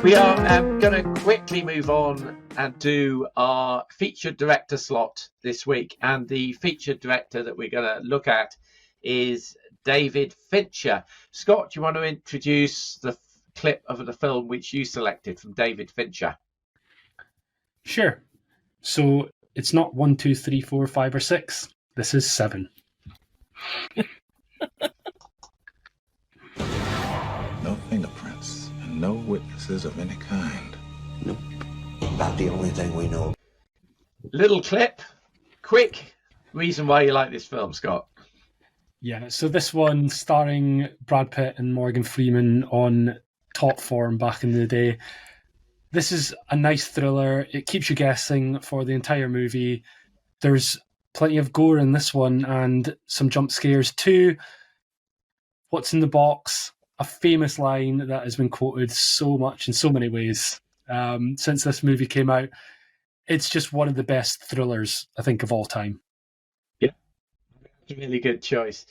We are going to quickly move on and do our featured director slot this week. And the featured director that we're going to look at is David Fincher. Scott, do you want to introduce the clip of the film which you selected from David Fincher? Sure. So it's not 1, 2, 3, 4, 5, or 6. This is 7. No fingerprints and no witnesses of any kind. Nope. About the only thing we know. Little clip. Quick reason why you like this film, Scott. Yeah, so this one starring Brad Pitt and Morgan Freeman on top form back in the day. This is a nice thriller. It keeps you guessing for the entire movie. There's plenty of gore in this one and some jump scares too. What's in the box? A famous line that has been quoted so much in so many ways since this movie came out. It's just one of the best thrillers, I think, of all time. Yeah, it's a really good choice.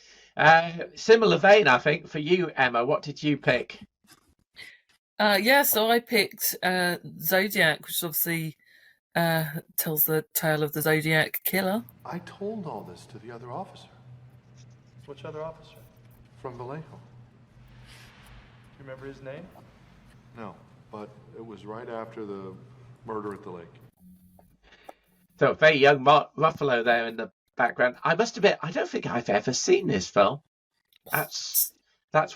Similar vein, I think, for you, Emma. What did you pick? So I picked Zodiac, which obviously tells the tale of the Zodiac killer. I told all this to the other officer. Which other officer? From Vallejo. Do you remember his name? No, but it was right after the murder at the lake. So very young Mark Ruffalo there in the background. I must admit, I don't think I've ever seen this film. That's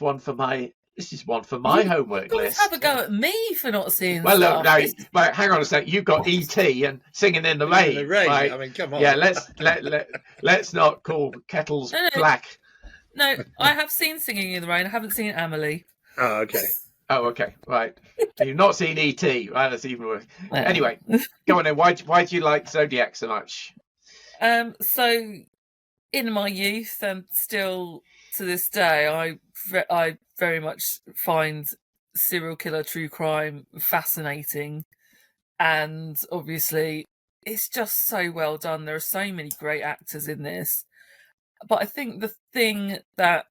one for my. This is one for my homework list. Have a go at me for not seeing. Well, look, no, right, hang on a sec. You've got E.T. and Singing in the Rain. In the Rain. Right? I mean, come on. Yeah, let's not call kettles black. No, I have seen Singing in the Rain. I haven't seen Amelie. Oh, okay. Oh, okay, right. You've not seen E.T. Right, that's even worse. Anyway, go on then. Why do you like Zodiac so much? So, in my youth and still to this day, I very much find serial killer true crime fascinating, and obviously it's just so well done. There are so many great actors in this, but I think the thing that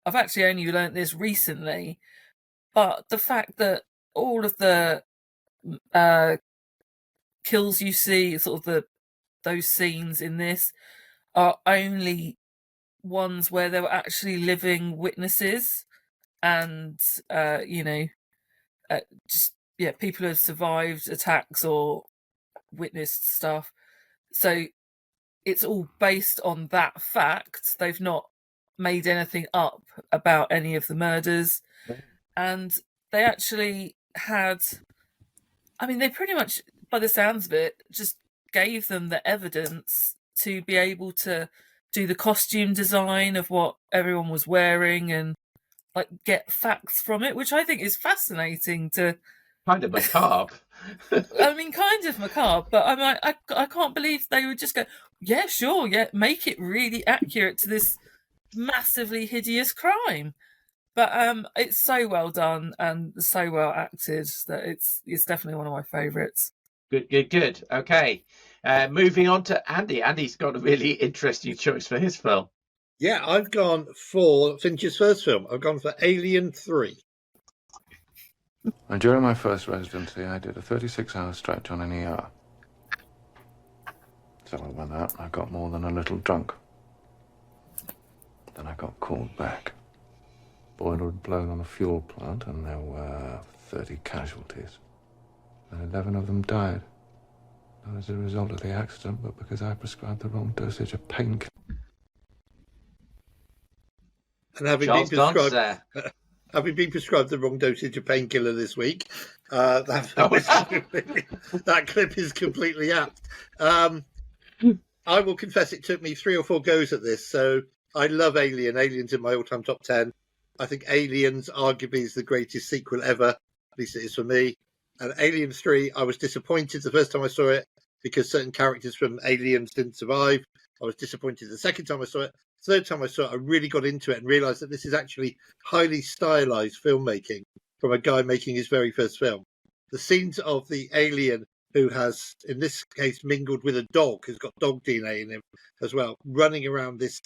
I've actually only learnt this recently, but the fact that all of the kills you see, sort of those scenes in this, are only ones where there were actually living witnesses, and people who have survived attacks or witnessed stuff. So it's all based on that fact. They've not made anything up about any of the murders. And they actually had, they pretty much, by the sounds of it, just gave them the evidence to be able to do the costume design of what everyone was wearing and get facts from it, which I think is fascinating. To kind of macabre. Kind of macabre, but I can't believe they would just go, yeah, sure, yeah, make it really accurate to this massively hideous crime. But it's so well done and so well acted that it's definitely one of my favourites. Good. Okay. Moving on to Andy. Andy's got a really interesting choice for his film. Yeah, I've gone for Fincher's first film. I've gone for Alien 3. And during my first residency, I did a 36-hour stretch on an ER. So I went out and I got more than a little drunk. Then I got called back. Boiler had blown on a fuel plant and there were 30 casualties. And 11 of them died. Not as a result of the accident, but because I prescribed the wrong dosage of painkillers. And having been prescribed the wrong dosage of painkiller this week, that clip is completely apt. I will confess it took me 3 or 4 goes at this. So I love Alien. Alien's in my all-time top 10. I think Aliens arguably is the greatest sequel ever. At least it is for me. And Alien 3, I was disappointed the first time I saw it because certain characters from Aliens didn't survive. I was disappointed the second time I saw it. Third time I saw it, I really got into it and realised that this is actually highly stylised filmmaking from a guy making his very first film. The scenes of the alien who has, in this case, mingled with a dog, who's got dog DNA in him as well, running around this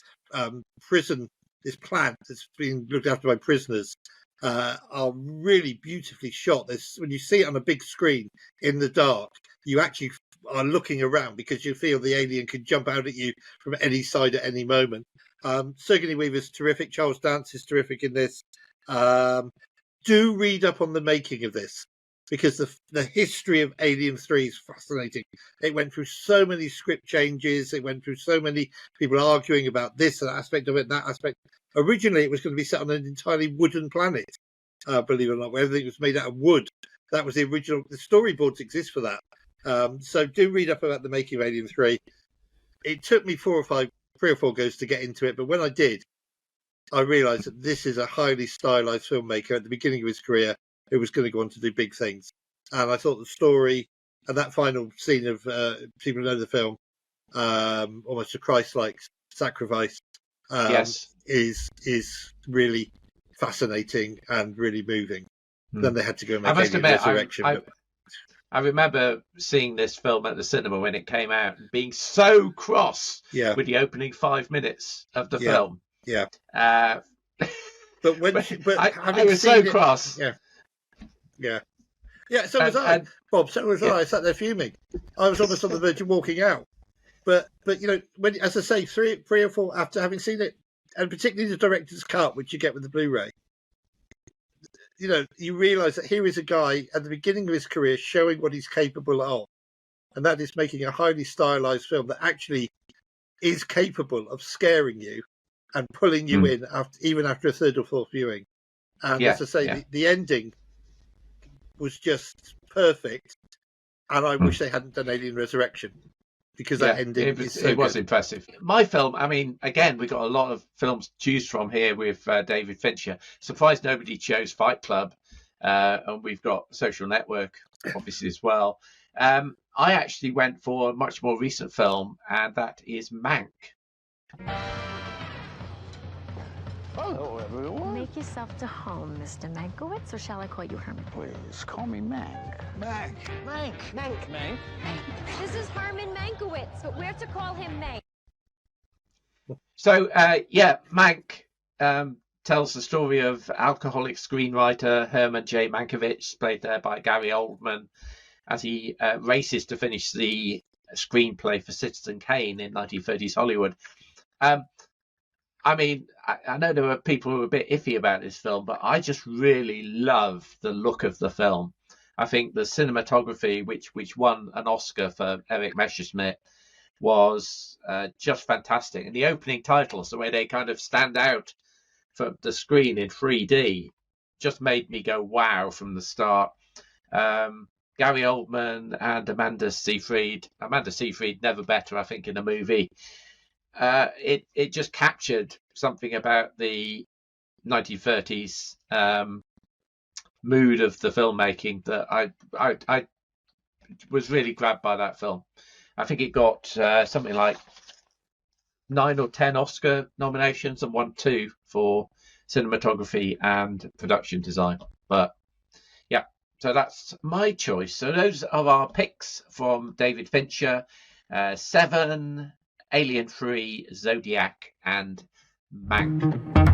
prison, this plant that's being looked after by prisoners, are really beautifully shot. When you see it on a big screen in the dark, you actually are looking around because you feel the alien could jump out at you from any side at any moment. Sigourney Weaver's terrific. Charles Dance is terrific in this. Do read up on the making of this, because the history of Alien 3 is fascinating. It went through so many script changes. It went through so many people arguing about this aspect of it, that aspect. Originally, it was going to be set on an entirely wooden planet, believe it or not, where everything was made out of wood. That was the original. The storyboards exist for that. So do read up about the making of Alien 3. It took me 3 or 4 goes to get into it, but when I did, I realised that this is a highly stylised filmmaker at the beginning of his career who was going to go on to do big things. And I thought the story and that final scene of people who know the film, almost a Christ-like sacrifice, yes, is really fascinating and really moving. Then they had to go and make I must Alien admit, Resurrection. I remember seeing this film at the cinema when it came out and being so cross with the opening 5 minutes of the film. Yeah. But when I was so cross. Yeah. So was I, Bob. So was I. I sat there fuming. I was almost on the verge of walking out. But when, as I say, 3 or 4 after having seen it, and particularly the director's cut, which you get with the Blu-ray, you realise that here is a guy at the beginning of his career showing what he's capable of, and that is making a highly stylised film that actually is capable of scaring you and pulling you in even after a 3rd or 4th viewing. And as I say, the ending was just perfect, and I wish they hadn't done Alien Resurrection, because that ending was impressive. My film, I mean, again, we got a lot of films to choose from here with David Fincher. Surprised nobody chose Fight Club, and we've got Social Network, obviously, as well. I actually went for a much more recent film, and that is Mank. Hello, everyone. Make yourself to home, Mr. Mankiewicz, or shall I call you Herman? Please, call me Mank. Mank. This is Herman Mankiewicz, but we're to call him Mank. So, Mank tells the story of alcoholic screenwriter Herman J. Mankiewicz, played there by Gary Oldman, as he races to finish the screenplay for Citizen Kane in 1930s Hollywood. I mean, I know there were people who were a bit iffy about this film, but I just really love the look of the film. I think the cinematography, which won an Oscar for Eric Messerschmidt, was just fantastic. And the opening titles, the way they kind of stand out from the screen in 3D, just made me go wow from the start. Gary Oldman and Amanda Seyfried never better, I think, in a movie. It just captured something about the 1930s mood of the filmmaking that I was really grabbed by that film. I think it got something like 9 or 10 Oscar nominations and won 2 for cinematography and production design. But yeah, so that's my choice. So those are our picks from David Fincher: Seven, Alien 3, Zodiac, and Mank.